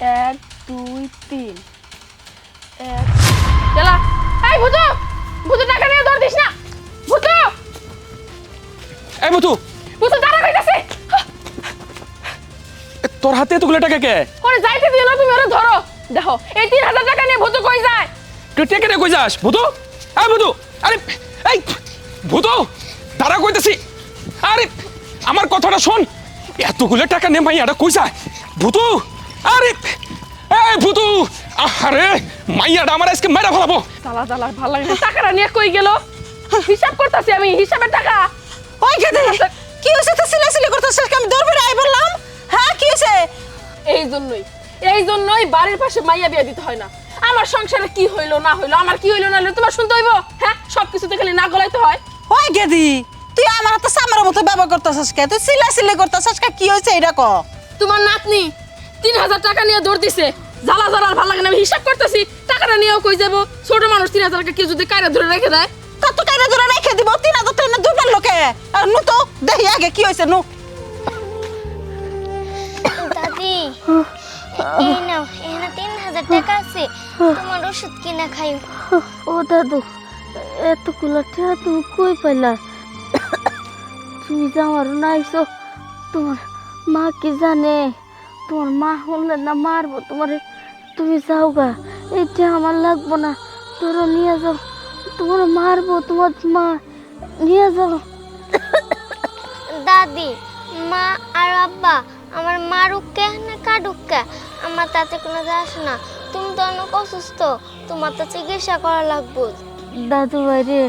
1 2 3 1 চলা এই ভূতু ভূতু টাকা নিয়ে দৌড় দিস না ভূতু এই ভূতু ভূতু দাঁড়া কইতাছে তোর হাতে এতগুলো টাকা কে? ওরে যাইতে দিও না তুমি ওরে ধরো দেখো এই 3000 টাকা নিয়ে ভূতু কই যায় তুই টাকা নিয়ে কই যাস ভূতু? এই ভূতু আরে এই ভূতু দাঁড়া কইতাছি আরে আমার কথাটা শোন এতগুলো টাকা নিয়ে মাইয়াটা কই যায় ভূতু আরে এই ভূতু আরে মাইয়াটা আমার আজকে মেরে ফেলাবো চালা চালা ভালো লাগে না টাকাটা নিয়ে কই গেল হিসাব করতেছি আমি হিসাবের টাকা ওই গেদে কি হইছে তো সিলাসিলি করতেছিস আমি দৌড় বের আই বললাম হ্যাঁ কি হইছে এই জন্যই বাড়ির পাশে মাইয়া বিয়া দিতে হয় না আমার সংসারে কি হইলো না হইলো আমার কি হইলো না হইলো তোমার শুনতে হইব হ্যাঁ সবকিছুতে খালি না গলাইতে হয় ওই গেদি তুই আমার হাতে সামরার মতো ব্যবহার করতেছিস কে তুই সিলাসিলি করতেছিস কে কি হইছে এটা ক তোমার নাতনি 3000 টাকা নিয়ে দৌড় দিছে জ্বালা জ্বালা ভালো লাগে না আমি হিসাব করতেছি টাকাটা নিয়েও কই যাব ছোট মানুষ 3000 টাকা কেউ যদি কায়রা ধরে রেখে দেয় কত টাকা ধরে রেখে দিব 3000 টাকা না দুটার লোকে নু তো দেখি আগে কি হইছে নু দাদি এই নাও এখানে 3000 টাকা আছে তোমার ওষুধ কিনা খাইও ও দাদু এতগুলো টাকা তুমি কই পাইলা তুমি যে আমার নাইছো তোমার মা কি জানে তোমার মা শুনলে না মারবো তোমারে তুমি যাও গা এটা আমার লাগবো না তোরা নিয়ে যাও তোমার মারবো তোমার মা নিয়ে যাও দাদি মা আর আব্বা আমার মারুককে না কাডুককে আমার তাতে কোনো যায় আসে না তুমি তো অনেক অসুস্থ তোমার তো চিকিৎসা করা লাগবে দাদু ভাই রে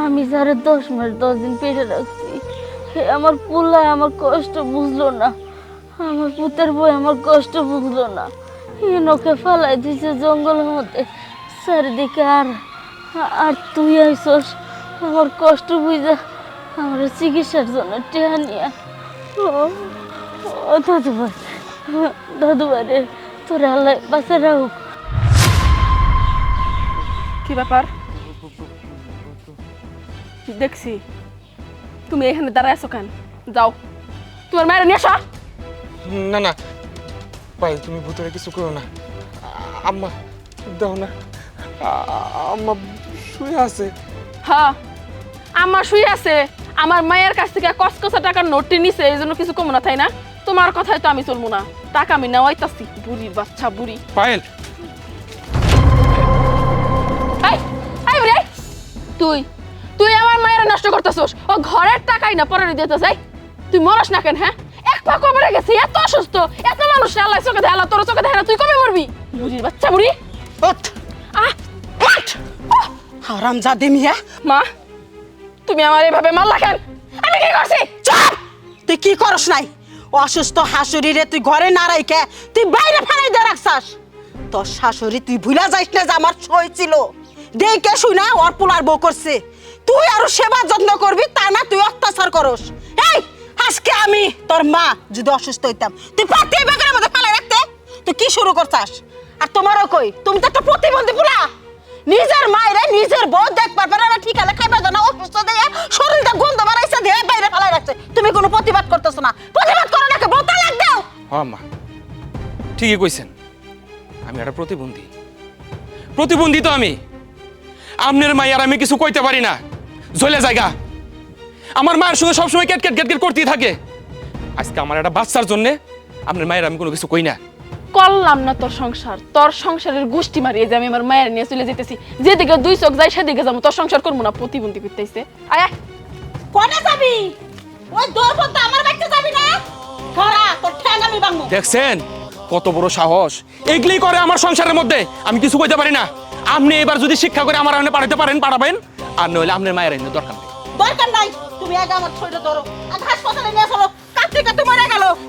আমি যারে 10 মাস 10 দিন পেটে রাখছি আমার পোলায় আমার কষ্ট বুঝলো না আমার পুতের বই আমার কষ্ট বুঝলো না নৌকে ফালাই দিছে জঙ্গলের মধ্যে চারিদিকে আর তুই আইসস আমার কষ্ট বুঝা আমার চিকিৎসার জন্য টেহা নিয়া ও দাদু ভাই রে তোর আল্লাহ বাঁচা রাখুক কি ব্যাপার দেখছি তুমি এখানে দাঁড়ায় আছো কেন যাও তোমার মায়ের নিয়ে আসো না না ভাই তুমি ভূতের কিছু করো না আম্মা দাও না আম্মা শুয়ে আছে হ্যাঁ আমার শুয়ে আছে আমার মায়ের কাছ থেকে কসকসা টাকার নোটটি নিছে এই জন্য কিছু কম না তাই না তোমার কথাই তো আমি চলবো না টাকা আমি নেওয়াইতাছি বুড়ির বাচ্চা বুড়ি পায়েল এই বুড়ি তুই তুই আমার মায়ের নষ্ট করতেছস ও ঘরের টাকাই না পরে দিতে যাই তুই মরস না কেন হ্যাঁ এক পা কবরে গেছে এত অসুস্থ এত মানুষ আল্লাহ চোখে দেয় আল্লাহ তোর চোখে দেয় না তুই কবে মরবি বুড়ির বাচ্চা বুড়ি ওঠ আহ ওঠ হারামজাদে মিয়া মা তুমি আমার এইভাবে মারলা কেন আমি কি করছি চুপ তুই কি করস নাই অসুস্থ হাসুরি রে তুই ঘরে না রাইকে তুই বাইরে ফেলাই দিয়ে রাখছাস তোর শাশুড়ি তুই ভুলা যাইস না যে আমার সই ছিল দেখে শুই না ওর পোলার বউ করছে তুই আরো সেবা যত্ন করবি তা না তুই অত্যাচার করস এই আজকে আমি তোর মা যদি অসুস্থ হইতাম তুই পাতে বেগের মধ্যে ফেলাই রাখতে তুই কি শুরু করছাস আর তোমারও কই তুমি তো একটা প্রতিবন্ধী পোলা নিজের মায়ের নিজের বউ দেখবার পারে না ঠিক আছে খাইবার জন্য অসুস্থ দিয়ে শরীরটা গন্ধ বাড়াইছে দিয়ে বাইরে ফেলাই রাখছে তুমি কোনো প্রতিবাদ করতেছ না প্রতিবাদ করো না বউ তালাক দাও হ্যাঁ মা ঠিকই কইছেন আমি একটা প্রতিবন্ধী তো আমি আমনের মাইয়ার আমি কিছু কইতে পারি না জ্বলে জায়গা আমার মায়ের সঙ্গে সবসময় কেট কেট কেট কেট করতেই থাকে আজকে আমার একটা বাচ্চার জন্য আপনার মায়ের আমি কোনো কিছু কই না করলাম না তোর সংসারের গোষ্ঠী মারিয়ে যে আমি আমার মায়ের নিয়ে চলে যেতেছি যেদিকে দুই চোখ যাই সেদিকে যাবো তোর সংসার করবো না প্রতিবন্ধী করতেছে আয় কোনে যাবি ওই দৌড় তো আমার বাচ্চা যাবি না ধরা তোর ঠ্যাং আমি ভাঙবো দেখছেন কত বড় সাহস এগুলি করে আমার সংসারের মধ্যে আমি কিছু কইতে পারি না আপনি এবার যদি শিক্ষা করে আমার আইনে পাঠাতে পারেন পাঠাবেন আর নইলে আপনার মায়ের আইনে দরকার নেই দরকার নাই তুমি আগে আমার ছোট ধরো আর হাসপাতালে নিয়ে চলো কাছে কাছে মরে গেল